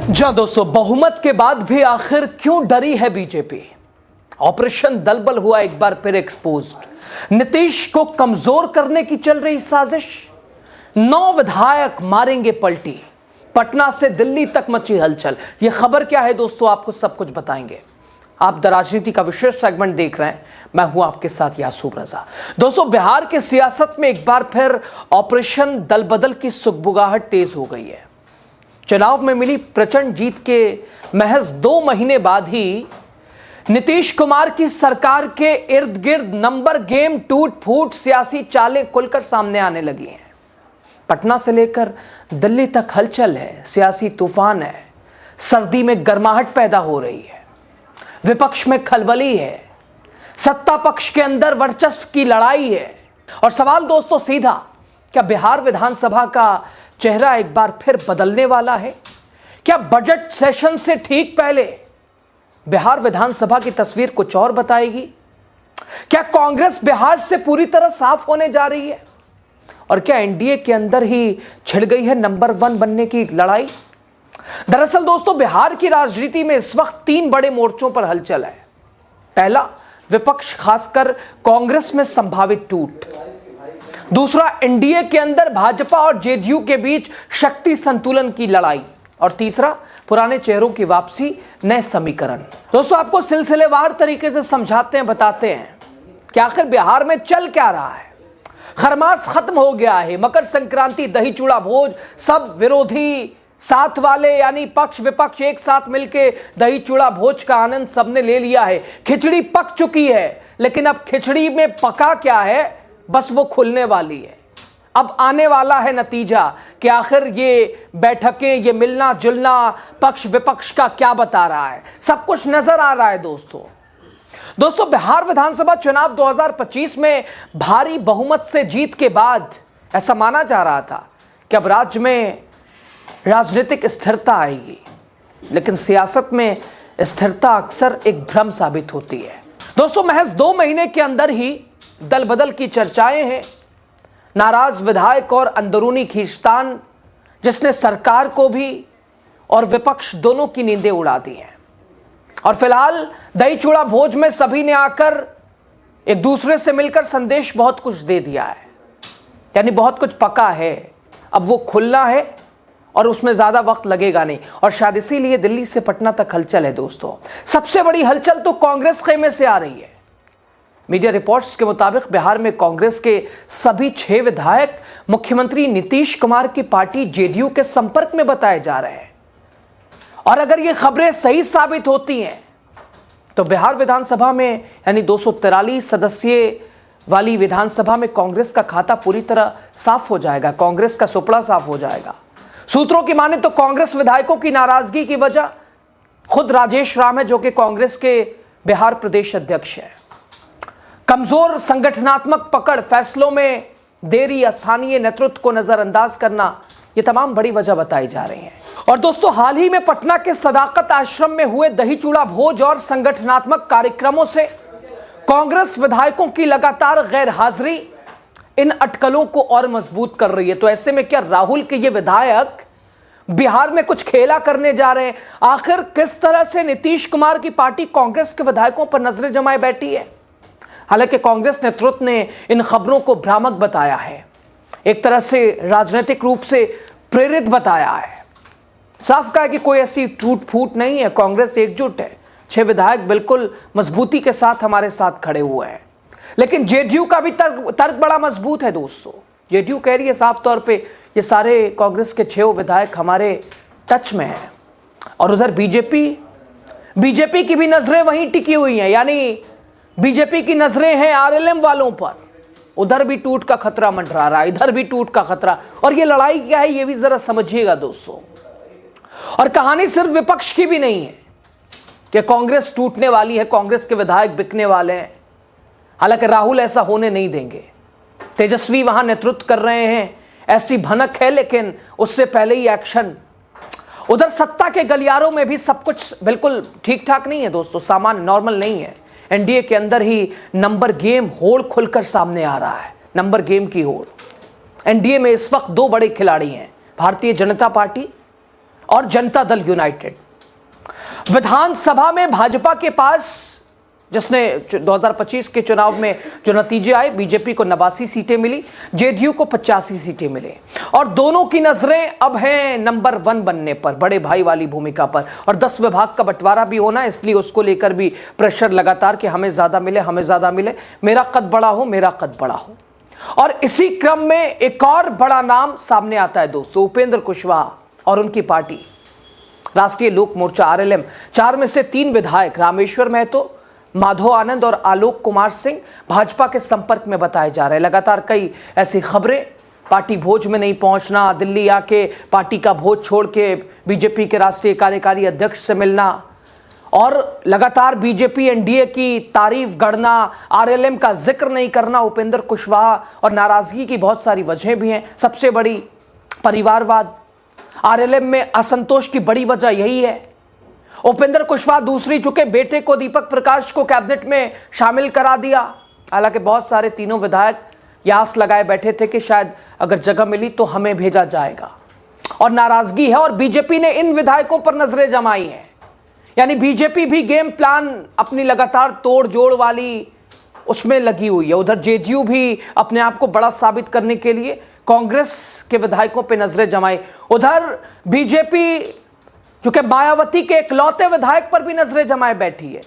जहां दोस्तों बहुमत के बाद भी आखिर क्यों डरी है बीजेपी। ऑपरेशन दलबल हुआ एक बार फिर एक्सपोज्ड। नीतीश को कमजोर करने की चल रही साजिश। 9 विधायक मारेंगे पलटी। पटना से दिल्ली तक मची हलचल। यह खबर क्या है दोस्तों, आपको सब कुछ बताएंगे। आप द राजनीति का विशेष सेगमेंट देख रहे हैं, मैं हूं आपके साथ यासूब रजा। दोस्तों बिहार की सियासत में एक बार फिर ऑपरेशन दलबदल की सुगबुगाहट तेज हो गई है। चुनाव में मिली प्रचंड जीत के महज 2 महीने बाद ही नीतीश कुमार की सरकार के इर्द गिर्द नंबर गेम, टूट फूट, सियासी चालें खुलकर सामने आने लगी हैं। पटना से लेकर दिल्ली तक हलचल है, सियासी तूफान है, सर्दी में गर्माहट पैदा हो रही है, विपक्ष में खलबली है, सत्ता पक्ष के अंदर वर्चस्व की लड़ाई है। और सवाल दोस्तों सीधा, क्या बिहार विधानसभा का चेहरा एक बार फिर बदलने वाला है? क्या बजट सेशन से ठीक पहले बिहार विधानसभा की तस्वीर कुछ और बताएगी? क्या कांग्रेस बिहार से पूरी तरह साफ होने जा रही है? और क्या एनडीए के अंदर ही छिड़ गई है नंबर 1 बनने की लड़ाई? दरअसल दोस्तों बिहार की राजनीति में इस वक्त 3 बड़े मोर्चों पर हलचल है। पहला, विपक्ष खासकर कांग्रेस में संभावित टूट। दूसरा, एनडीए के अंदर भाजपा और जेडीयू के बीच शक्ति संतुलन की लड़ाई। और तीसरा, पुराने चेहरों की वापसी, नए समीकरण। दोस्तों आपको सिलसिलेवार तरीके से समझाते हैं, बताते हैं कि आखिर बिहार में चल क्या रहा है। खरमास खत्म हो गया है। मकर संक्रांति, दही चूड़ा भोज, सब विरोधी साथ वाले यानी पक्ष विपक्ष एक साथ मिलके दही चूड़ा भोज का आनंद सबने ले लिया है। खिचड़ी पक चुकी है, लेकिन अब खिचड़ी में पका क्या है, बस वो खुलने वाली है। अब आने वाला है नतीजा कि आखिर ये बैठकें, ये मिलना जुलना पक्ष विपक्ष का क्या बता रहा है। सब कुछ नजर आ रहा है दोस्तों बिहार विधानसभा चुनाव 2025 में भारी बहुमत से जीत के बाद ऐसा माना जा रहा था कि अब राज्य में राजनीतिक स्थिरता आएगी, लेकिन सियासत में स्थिरता अक्सर एक भ्रम साबित होती है। दोस्तों महज 2 महीने के अंदर ही दल बदल की चर्चाएं हैं, नाराज विधायक और अंदरूनी खींचतान जिसने सरकार को भी और विपक्ष दोनों की नींदें उड़ा दी हैं। और फिलहाल दही चूड़ा भोज में सभी ने आकर एक दूसरे से मिलकर संदेश बहुत कुछ दे दिया है, यानी बहुत कुछ पका है, अब वो खुलना है और उसमें ज्यादा वक्त लगेगा नहीं। और शायद इसीलिए दिल्ली से पटना तक हलचल है दोस्तों। सबसे बड़ी हलचल तो कांग्रेस खेमे से आ रही है। मीडिया रिपोर्ट्स के मुताबिक बिहार में कांग्रेस के सभी 6 विधायक मुख्यमंत्री नीतीश कुमार की पार्टी जेडीयू के संपर्क में बताए जा रहे हैं। और अगर ये खबरें सही साबित होती हैं तो बिहार विधानसभा में यानी 243 सदस्यीय वाली विधानसभा में कांग्रेस का खाता पूरी तरह साफ हो जाएगा, कांग्रेस का सुपड़ा साफ हो जाएगा। सूत्रों की माने तो कांग्रेस विधायकों की नाराजगी की वजह खुद राजेश राम है, जो कि कांग्रेस के बिहार प्रदेश अध्यक्ष है। कमजोर संगठनात्मक पकड़, फैसलों में देरी, स्थानीय नेतृत्व को नजरअंदाज करना, ये तमाम बड़ी वजह बताई जा रही हैं। और दोस्तों हाल ही में पटना के सदाकत आश्रम में हुए दही चूड़ा भोज और संगठनात्मक कार्यक्रमों से कांग्रेस विधायकों की लगातार गैर हाजिरी इन अटकलों को और मजबूत कर रही है। तो ऐसे में क्या राहुल के ये विधायक बिहार में कुछ खेला करने जा रहे हैं? आखिर किस तरह से नीतीश कुमार की पार्टी कांग्रेस के विधायकों पर नजरें जमाए बैठी है? हालांकि कांग्रेस नेतृत्व ने इन खबरों को भ्रामक बताया है, एक तरह से राजनीतिक रूप से प्रेरित बताया है। साफ कहा कि कोई ऐसी टूट फूट नहीं है, कांग्रेस एकजुट है, 6 विधायक बिल्कुल मजबूती के साथ हमारे साथ खड़े हुए हैं। लेकिन जेडीयू का भी तर्क बड़ा मजबूत है दोस्तों। जेडीयू कह रही है साफ तौर पे ये सारे कांग्रेस के 6 विधायक हमारे टच में हैं। और उधर बीजेपी की भी नजरें वहीं टिकी हुई हैं, यानी बीजेपी की नजरें हैं आरएलएम वालों पर। उधर भी टूट का खतरा मंडरा रहा है, इधर भी टूट का खतरा। और ये लड़ाई क्या है ये भी जरा समझिएगा दोस्तों। और कहानी सिर्फ विपक्ष की भी नहीं है कि कांग्रेस टूटने वाली है, कांग्रेस के विधायक बिकने वाले हैं। हालांकि राहुल ऐसा होने नहीं देंगे, तेजस्वी वहां नेतृत्व कर रहे हैं, ऐसी भनक है, लेकिन उससे पहले ही एक्शन। उधर सत्ता के गलियारों में भी सब कुछ बिल्कुल ठीक ठाक नहीं है दोस्तों, सामान नॉर्मल नहीं है। एनडीए के अंदर ही नंबर गेम होड़ खुलकर सामने आ रहा है, नंबर गेम की होड़। एनडीए में इस वक्त 2 बड़े खिलाड़ी हैं, भारतीय जनता पार्टी और जनता दल यूनाइटेड। विधानसभा में भाजपा के पास, जिसने 2025 के चुनाव में जो नतीजे आए, बीजेपी को 89 सीटें मिली, जेडीयू को 85 सीटें मिले, और दोनों की नजरें अब हैं नंबर 1 बनने पर, बड़े भाई वाली भूमिका पर। और 10 विभाग का बंटवारा भी होना, इसलिए उसको लेकर भी प्रेशर लगातार कि हमें ज्यादा मिले, हमें ज्यादा मिले, मेरा कद बड़ा हो, मेरा कद बड़ा हो। और इसी क्रम में एक और बड़ा नाम सामने आता है दोस्तों, उपेंद्र कुशवाहा और उनकी पार्टी राष्ट्रीय लोक मोर्चा आरएलएम। 4 में से 3 विधायक रामेश्वर महतो, माधव आनंद और आलोक कुमार सिंह भाजपा के संपर्क में बताए जा रहे हैं। लगातार कई ऐसी खबरें, पार्टी भोज में नहीं पहुंचना, दिल्ली आके पार्टी का भोज छोड़ के बीजेपी के राष्ट्रीय कार्यकारी अध्यक्ष से मिलना, और लगातार बीजेपी एनडीए की तारीफ गढ़ना, आरएलएम का जिक्र नहीं करना उपेंद्र कुशवाहा, और नाराजगी की बहुत सारी वजहें भी हैं। सबसे बड़ी परिवारवाद, आरएलएम में असंतोष की बड़ी वजह यही है। उपेंद्र कुशवाहा दूसरी चुके बेटे को, दीपक प्रकाश को कैबिनेट में शामिल करा दिया। हालांकि बहुत सारे तीनों विधायक आस लगाए बैठे थे कि शायद अगर जगह मिली तो हमें भेजा जाएगा, और नाराजगी है। और बीजेपी ने इन विधायकों पर नजरें जमाई हैं, यानी बीजेपी भी गेम प्लान अपनी लगातार तोड़ जोड़ वाली उसमें लगी हुई है। उधर जेडीयू भी अपने आप को बड़ा साबित करने के लिए कांग्रेस के विधायकों पे नजरें जमाई। उधर बीजेपी जो कि मायावती के इकलौते विधायक पर भी नजरें जमाए बैठी है।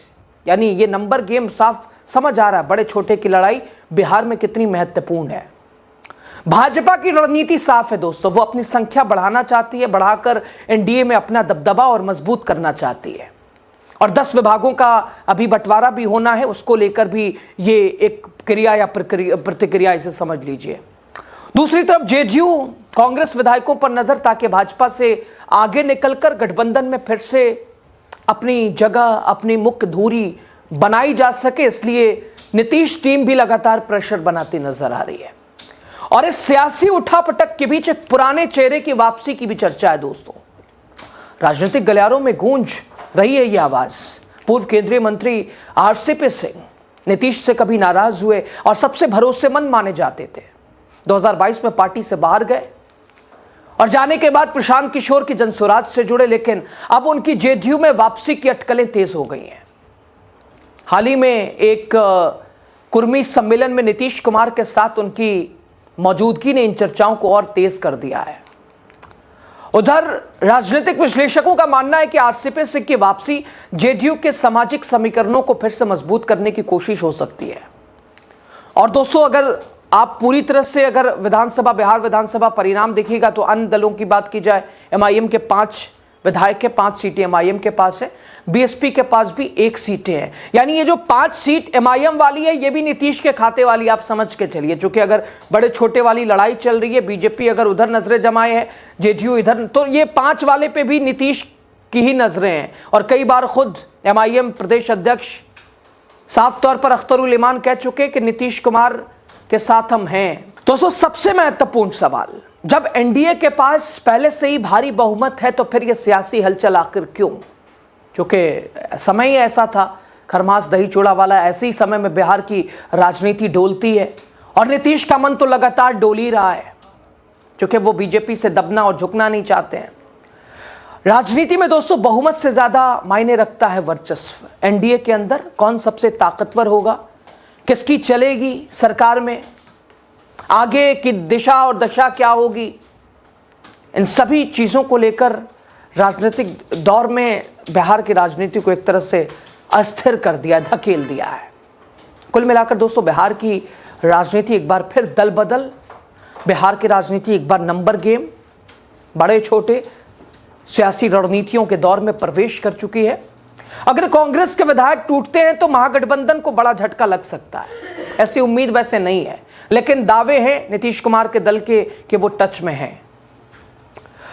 यानी ये नंबर गेम साफ समझ आ रहा है, बड़े छोटे की लड़ाई बिहार में कितनी महत्वपूर्ण है। भाजपा की रणनीति साफ है दोस्तों, वो अपनी संख्या बढ़ाना चाहती है, बढ़ाकर एनडीए में अपना दबदबा और मजबूत करना चाहती है। और 10 विभागों का अभी बंटवारा भी होना है, उसको लेकर भी ये एक क्रिया या प्रतिक्रिया इसे समझ लीजिए। दूसरी तरफ जेडीयू कांग्रेस विधायकों पर नजर, ताकि भाजपा से आगे निकलकर गठबंधन में फिर से अपनी जगह, अपनी मुख्य धुरी बनाई जा सके, इसलिए नीतीश टीम भी लगातार प्रेशर बनाती नजर आ रही है। और इस सियासी उठापटक के बीच एक पुराने चेहरे की वापसी की भी चर्चा है दोस्तों। राजनीतिक गलियारों में गूंज रही है यह आवाज। पूर्व केंद्रीय मंत्री आरसीपी सिंह नीतीश से कभी नाराज हुए और सबसे भरोसेमंद माने जाते थे। 2022 में पार्टी से बाहर गए और जाने के बाद प्रशांत किशोर की जनसुराज से जुड़े, लेकिन अब उनकी जेडीयू में वापसी की अटकलें तेज हो गई हैं। हाल ही में एक कुर्मी सम्मेलन में नीतीश कुमार के साथ उनकी मौजूदगी ने इन चर्चाओं को और तेज कर दिया है। उधर राजनीतिक विश्लेषकों का मानना है कि आरसीपी सिंह की वापसी जेडीयू के सामाजिक समीकरणों को फिर से मजबूत करने की कोशिश हो सकती है। और दोस्तों, अगर आप पूरी तरह से अगर बिहार विधानसभा परिणाम देखिएगा तो अन्य दलों की बात की जाए, एमआईएम के 5 विधायक के 5 सीटें एमआईएम के पास है, बीएसपी के पास भी 1 सीटें हैं। यानी ये जो 5 सीट एमआईएम वाली है, ये भी नीतीश के खाते वाली आप समझ के चलिए। चूंकि अगर बड़े छोटे वाली लड़ाई चल रही है, बीजेपी अगर उधर नजरें जमाए है, जेडीयू इधर, तो ये 5 वाले पे भी नीतीश की ही नजरें हैं। और कई बार खुद एमआईएम प्रदेश अध्यक्ष साफ तौर पर अख्तरुल इमान कह चुके कि नीतीश कुमार के साथ हम हैं। दोस्तों, सबसे महत्वपूर्ण सवाल, जब एनडीए के पास पहले से ही भारी बहुमत है तो फिर यह सियासी हलचल आखिर क्यों? क्योंकि समय ही ऐसा था, खरमास दही चूड़ा वाला। ऐसे ही समय में बिहार की राजनीति डोलती है और नीतीश का मन तो लगातार डोल ही रहा है, क्योंकि वो बीजेपी से दबना और झुकना नहीं चाहते हैं। राजनीति में दोस्तों बहुमत से ज्यादा मायने रखता है वर्चस्व। एनडीए के अंदर कौन सबसे ताकतवर होगा, किसकी चलेगी सरकार में, आगे की दिशा और दशा क्या होगी, इन सभी चीज़ों को लेकर राजनीतिक दौर में बिहार की राजनीति को एक तरह से अस्थिर कर दिया, धकेल दिया है। कुल मिलाकर दोस्तों, बिहार की राजनीति एक बार फिर दल बदल, बिहार की राजनीति एक बार नंबर गेम, बड़े छोटे सियासी रणनीतियों के दौर में प्रवेश कर चुकी है। अगर कांग्रेस के विधायक टूटते हैं तो महागठबंधन को बड़ा झटका लग सकता है। ऐसी उम्मीद वैसे नहीं है, लेकिन दावे हैं नीतीश कुमार के दल के कि वो टच में हैं।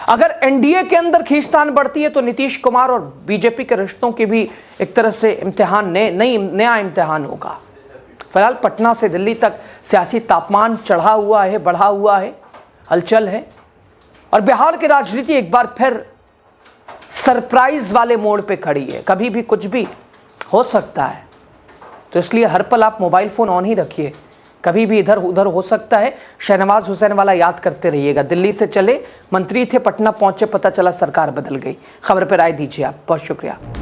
अगर एनडीए के अंदर खींचतान बढ़ती है तो नीतीश कुमार और बीजेपी के रिश्तों की भी एक तरह से इम्तिहान नया इम्तिहान होगा। फिलहाल पटना से दिल्ली तक सियासी तापमान चढ़ा हुआ है, बढ़ा हुआ है, हलचल है, और बिहार की राजनीति एक बार फिर सरप्राइज वाले मोड़ पे खड़ी है। कभी भी कुछ भी हो सकता है, तो इसलिए हर पल आप मोबाइल फोन ऑन ही रखिए, कभी भी इधर उधर हो सकता है। शहनवाज हुसैन वाला याद करते रहिएगा। दिल्ली से चले मंत्री थे, पटना पहुंचे, पता चला सरकार बदल गई। खबर पर राय दीजिए आप। बहुत शुक्रिया।